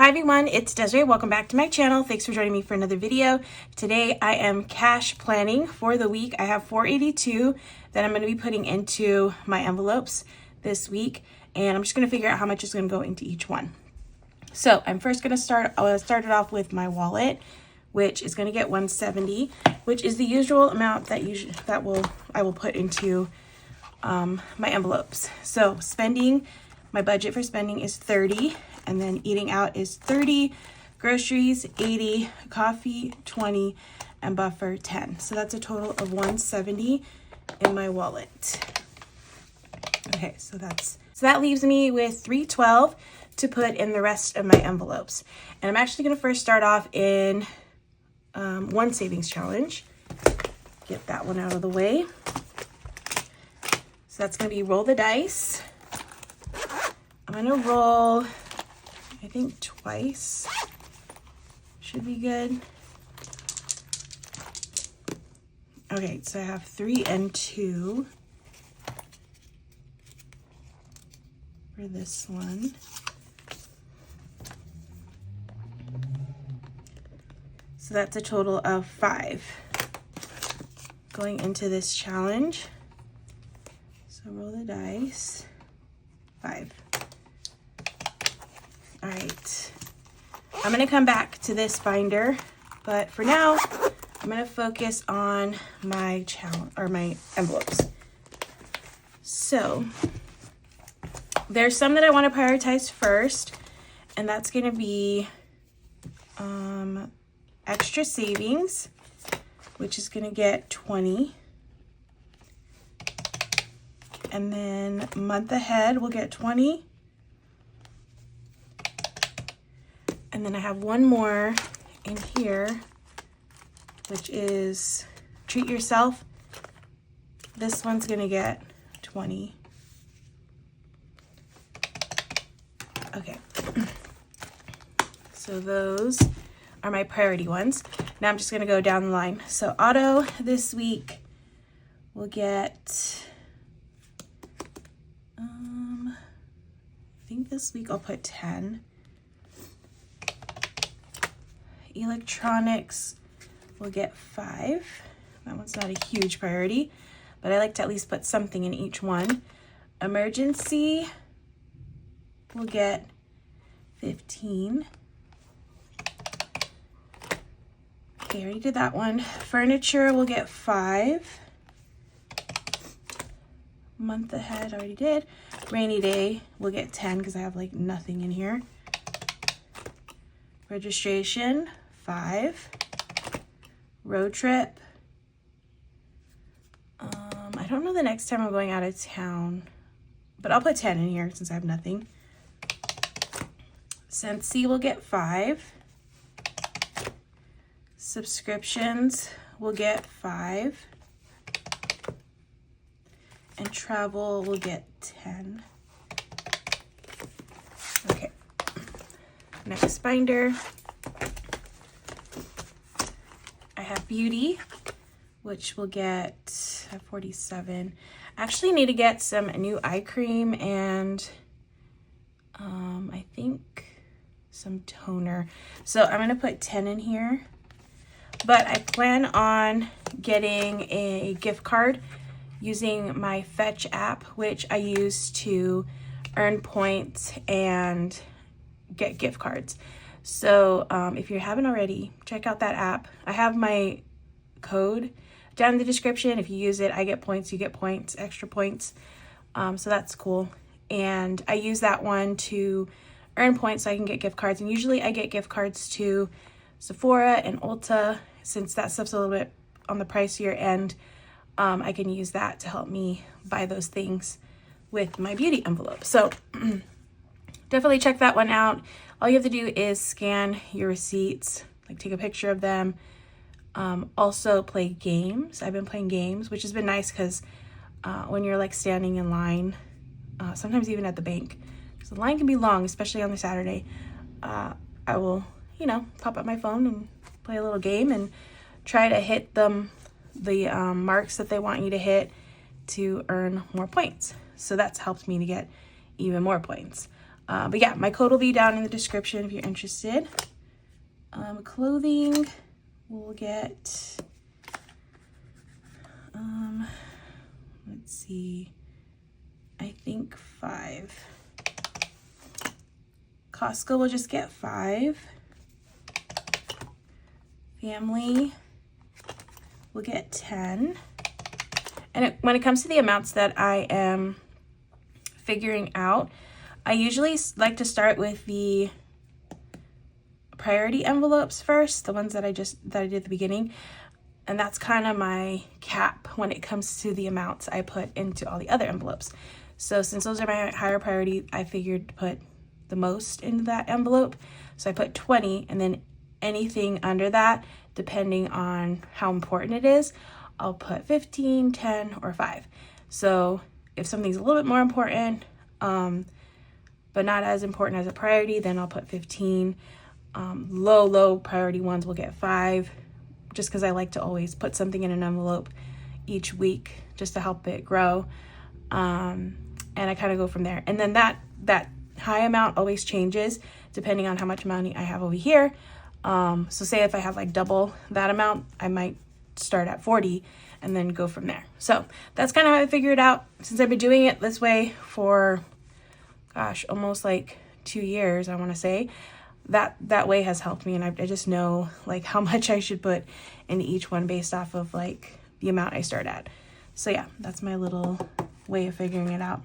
Hi everyone, it's Desiree. Welcome back to my channel. Thanks for joining me for another video. Today I am cash planning for the week. I have $482 that I'm going to be putting into my envelopes this week, and I'm just going to figure out how much is going to go into each one. So I'm first going to start it off with my wallet, which is going to get $170, which is the usual amount that I will put into my envelopes. So spending, my budget for spending is $30, and then eating out is $30, groceries $80, coffee $20, and buffer $10. So that's a total of $170 in my wallet. Okay, so that leaves me with $312 to put in the rest of my envelopes. And I'm actually going to first start off in one savings challenge. Get that one out of the way. So that's going to be roll the dice. I'm going to roll, I think twice should be good. Okay, so I have 3 and 2 for this one. So that's a total of 5 going into this challenge. So roll the dice, 5. All right, I'm gonna come back to this binder, but for now, I'm gonna focus on my challenge or my envelopes. So there's some that I want to prioritize first, and that's gonna be extra savings, which is gonna get 20. And then month ahead will get 20. And then I have one more in here, which is treat yourself. This one's gonna get 20. Okay. So those are my priority ones. Now I'm just gonna go down the line. So auto this week will get, I think this week I'll put 10. Electronics will get 5. That one's not a huge priority, but I like to at least put something in each one. Emergency will get 15. Okay, I already did that one. Furniture will get 5. Month ahead, I already did. Rainy day will get 10 because I have like nothing in here. Registration, 5. Road trip. I don't know the next time I'm going out of town, but I'll put 10 in here since I have nothing. Scentsy will get 5. Subscriptions will get 5. And travel will get 10. Okay. Next binder. I have beauty, which will get 47. Actually need to get some new eye cream and I think some toner. So I'm gonna put 10 in here, but I plan on getting a gift card using my Fetch app, which I use to earn points and get gift cards. So if you haven't already, check out that app. I have my code down in the description. If you use it, I get points, you get points, extra points. So that's cool. And I use that one to earn points so I can get gift cards. And usually I get gift cards to Sephora and Ulta. Since that stuff's a little bit on the pricier end, I can use that to help me buy those things with my beauty envelope. So definitely check that one out. All you have to do is scan your receipts, like take a picture of them. Also play games. I've been playing games, which has been nice because when you're like standing in line, sometimes even at the bank, so the line can be long, especially on the Saturday. I will, pop up my phone and play a little game and try to hit the marks that they want you to hit to earn more points. So that's helped me to get even more points. But yeah, my code will be down in the description if you're interested. Clothing, we'll get, let's see, I think 5. Costco will just get 5. Family will get 10. And when it comes to the amounts that I am figuring out, I usually like to start with the priority envelopes first, the ones that I did at the beginning. And that's kind of my cap when it comes to the amounts I put into all the other envelopes. So since those are my higher priority, I figured to put the most into that envelope. So I put 20, and then anything under that, depending on how important it is, I'll put 15, 10, or 5. So if something's a little bit more important, but not as important as a priority, then I'll put 15. Low priority ones will get 5, just because I like to always put something in an envelope each week just to help it grow. And I kind of go from there. And then that high amount always changes depending on how much money I have over here. So say if I have like double that amount, I might start at 40 and then go from there. So that's kind of how I figured it out. Since I've been doing it this way for, gosh, almost like 2 years, I want to say, that way has helped me. And I just know like how much I should put into each one based off of like the amount I start at. So yeah, that's my little way of figuring it out.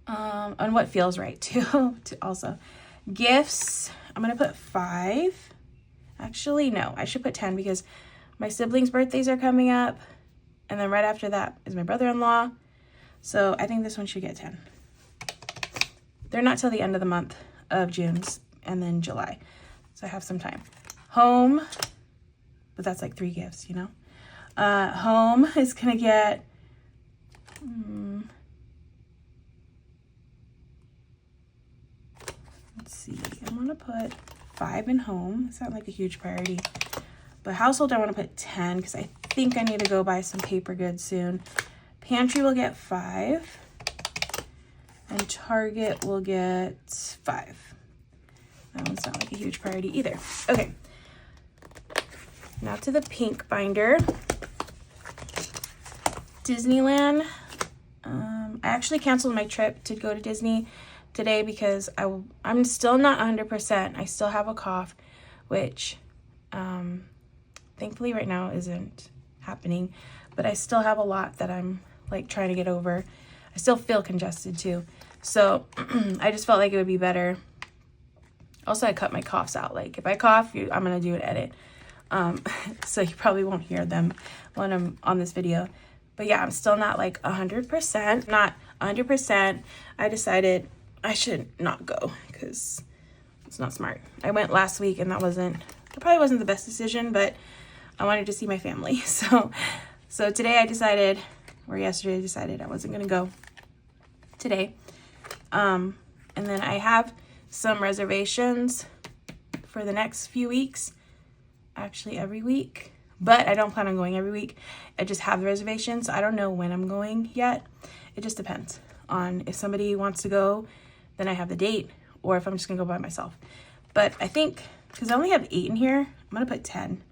And what feels right too. Also, gifts, I'm gonna put 5. Actually, no, I should put 10 because my siblings' birthdays are coming up, and then right after that is my brother-in-law. So I think this one should get 10. They're not till the end of the month of June and then July, so I have some time. Home, but that's like 3 gifts, you know. Home is gonna get let's see, I'm gonna put 5 in home. It's not like a huge priority, but household I want to put 10 because I think I need to go buy some paper goods soon. Pantry will get 5, and Target will get 5. That one's not like a huge priority either. Okay, now to the pink binder. Disneyland. I actually canceled my trip to go to Disney today because I'm still not 100%. I still have a cough, which thankfully right now isn't happening, but I still have a lot that I'm like trying to get over. I still feel congested too. So I just felt like it would be better. Also, I cut my coughs out. Like if I cough, I'm going to do an edit. So you probably won't hear them when I'm on this video. But yeah, I'm still not like 100%. Not 100%. I decided I should not go because it's not smart. I went last week and it probably wasn't the best decision, but I wanted to see my family. So today I decided, or yesterday I decided I wasn't going to go today. And then I have some reservations for the next few weeks, actually every week, but I don't plan on going every week. I just have the reservations. I don't know when I'm going yet. It just depends on if somebody wants to go, then I have the date, or if I'm just gonna go by myself. But I think, because I only have 8 in here, I'm gonna put 10,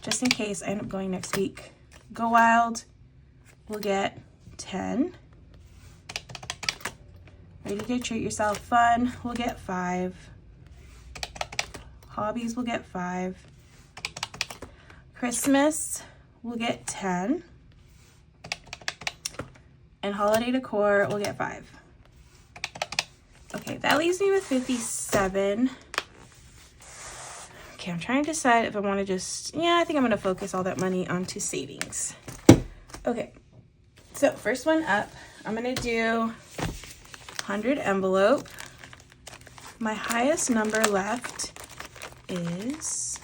just in case I end up going next week. Go Wild will get 10. Ready to Treat Yourself Fun will get 5. Hobbies will get 5. Christmas will get 10. And Holiday Decor will get 5. Okay, that leaves me with 57. Okay, I'm trying to decide if I want to just, I think I'm going to focus all that money onto savings. Okay, so first one up, I'm going to do 100 envelope. My highest number left is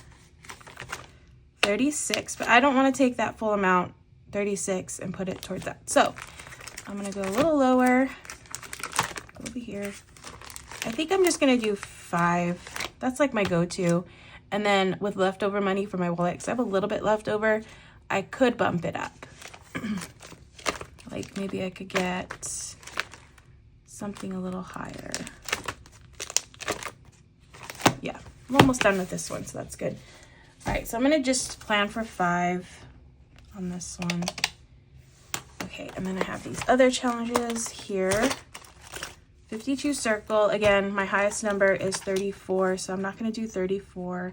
36, but I don't want to take that full amount, 36, and put it towards that. So I'm going to go a little lower, go over here. I think I'm just going to do 5. That's like my go-to. And then with leftover money for my wallet, because I have a little bit left over, I could bump it up. Like maybe I could get something a little higher. Yeah, I'm almost done with this one, so that's good. All right, so I'm gonna just plan for 5 on this one. Okay, and then I have these other challenges here. 52 circle. Again, my highest number is 34, so I'm not gonna do 34,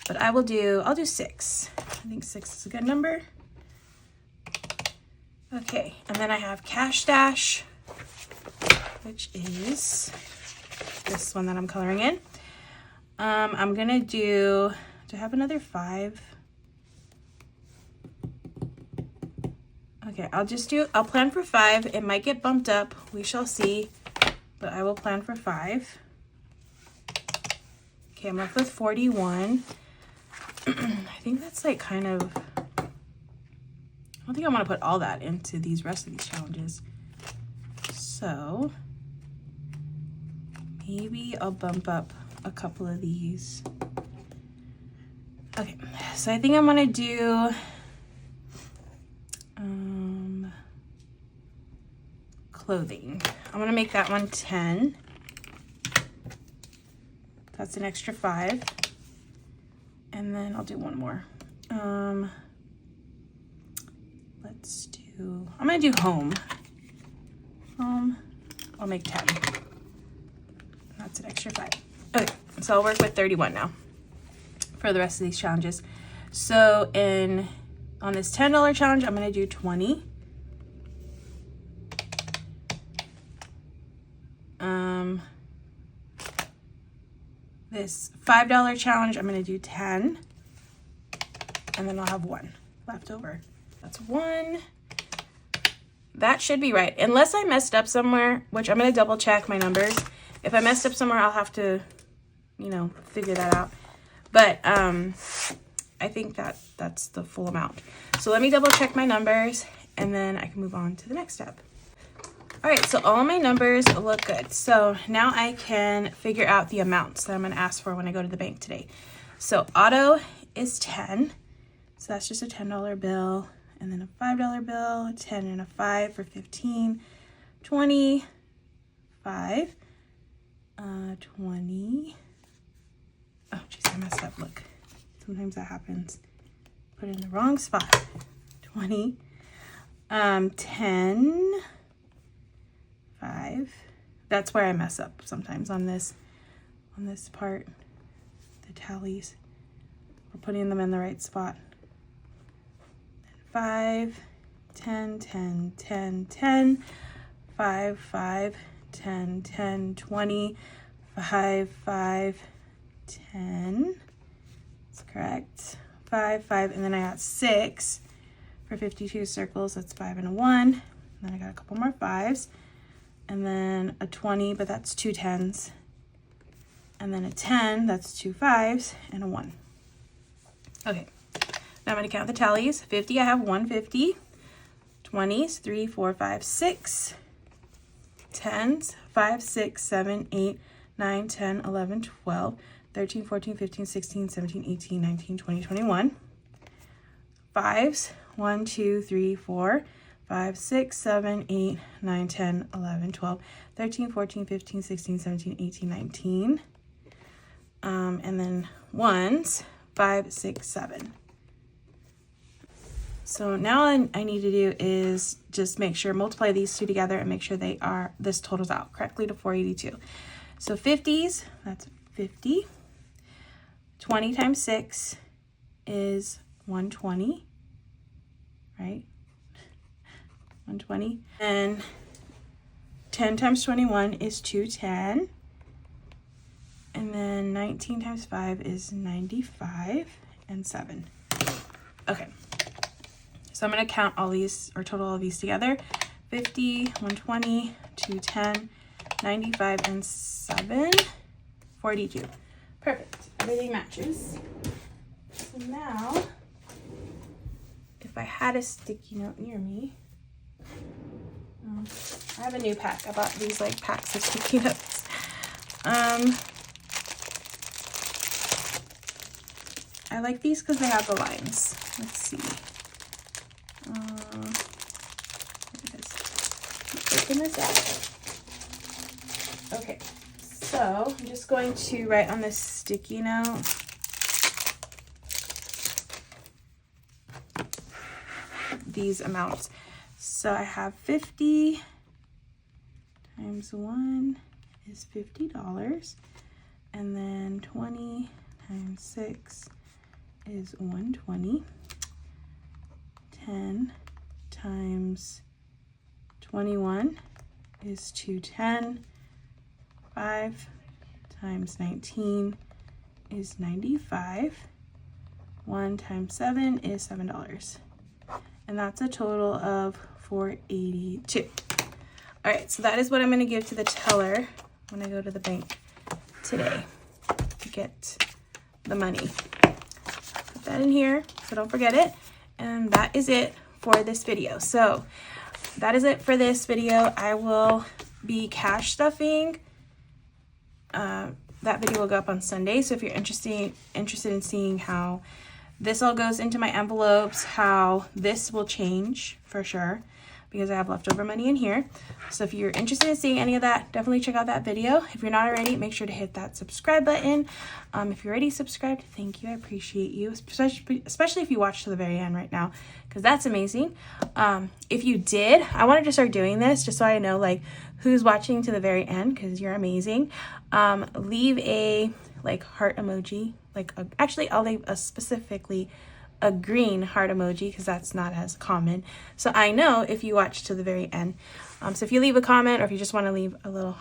but I'll do 6. I think 6 is a good number. Okay, and then I have Cash Dash, which is this one that I'm coloring in. I'm gonna do I have another 5? Okay, I'll plan for 5. It might get bumped up, we shall see, but I will plan for 5. Okay, I'm left with 41. I think that's like kind of, I don't think I want to put all that into these rest of these challenges. So maybe I'll bump up a couple of these. Okay, so I think I'm gonna do clothing. I'm gonna make that one 10. That's an extra 5. And then I'll do one more. I'm gonna do home. I'll make 10. That's an extra 5. Okay, so I'll work with 31 now for the rest of these challenges. So on this $10 challenge, I'm gonna do 20. This $5 challenge, I'm gonna do 10. And then I'll have 1 left over. That's 1. That should be right. Unless I messed up somewhere, which I'm gonna double check my numbers. If I messed up somewhere, I'll have to, figure that out. But I think that's the full amount. So let me double check my numbers and then I can move on to the next step. All right, so all my numbers look good. So now I can figure out the amounts that I'm gonna ask for when I go to the bank today. So auto is 10. So that's just a $10 bill, and then a $5 bill, a 10 and a 5 for 15, 20, 5, 20. Oh, geez, I messed up, look. Sometimes that happens. Put it in the wrong spot. 20, 10, 5. That's where I mess up sometimes on this part, the tallies. We're putting them in the right spot. 5, 10, 10, 10, 10, 5, 5, 10, 10, 20, 5, 5, 10. That's correct. 5, 5, and then I got 6 for 52 circles. That's 5 and a 1. And then I got a couple more 5s. And then a 20, but that's 2 10s. And then a 10, that's 2 5s and a 1. Okay. Now I'm going to count the tallies. 50, I have 150. 20s, 3, 4, 5, 6. 10s, 5, 6, 7, 8, 9, 10, 11, 12, 13, 14, 15, 16, 17, 18, 19, 20, 21. 5s, 1, 2, 3, 4, 5, 6, 7, 8, 9, 10, 11, 12, 13, 14, 15, 16, 17, 18, 19. And then 1s, 5, 6, 7. So now all I need to do is just make sure, multiply these two together and make sure this totals out correctly to 482. So 50s, that's 50. 20 times 6 is 120, right? 120. And 10 times 21 is 210. And then 19 times 5 is 95 and 7. Okay. So I'm going to count all these, or total all of these together. 50, 120, 210, 95, and 7, 42. Perfect. Everything matches. So now, if I had a sticky note near me, I have a new pack. I bought these like packs of sticky notes. I like these because they have the lines. Let's see. Open this up. Okay, so I'm just going to write on this sticky note these amounts. So I have 50 times 1 is $50, and then 20 times 6 is 120. 10 times 21 is 210. 5 times 19 is 95. 1 times 7 is $7. And that's a total of $482. All right, so that is what I'm going to give to the teller when I go to the bank today to get the money. Put that in here so don't forget it. And that is it for this video. So that is it for this video. I will be cash stuffing. That video will go up on Sunday. So if you're interested in seeing how this all goes into my envelopes, how this will change for sure, because I have leftover money in here. So if you're interested in seeing any of that, definitely check out that video. If you're not already, make sure to hit that subscribe button. If you're already subscribed, thank you. I appreciate you, especially if you watch to the very end right now, because that's amazing. If you did, I wanted to start doing this just so I know like who's watching to the very end, because you're amazing. Leave a like heart emoji, like actually I'll leave specifically a green heart emoji, because that's not as common. So I know if you watch to the very end. So if you leave a comment, or if you just want to leave a little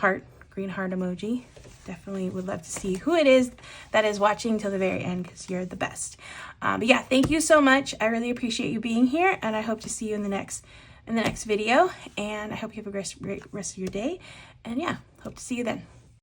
green heart emoji, definitely would love to see who it is that is watching till the very end, because you're the best. But yeah, thank you so much. I really appreciate you being here, and I hope to see you in the next video. And I hope you have a great rest of your day. And yeah, hope to see you then.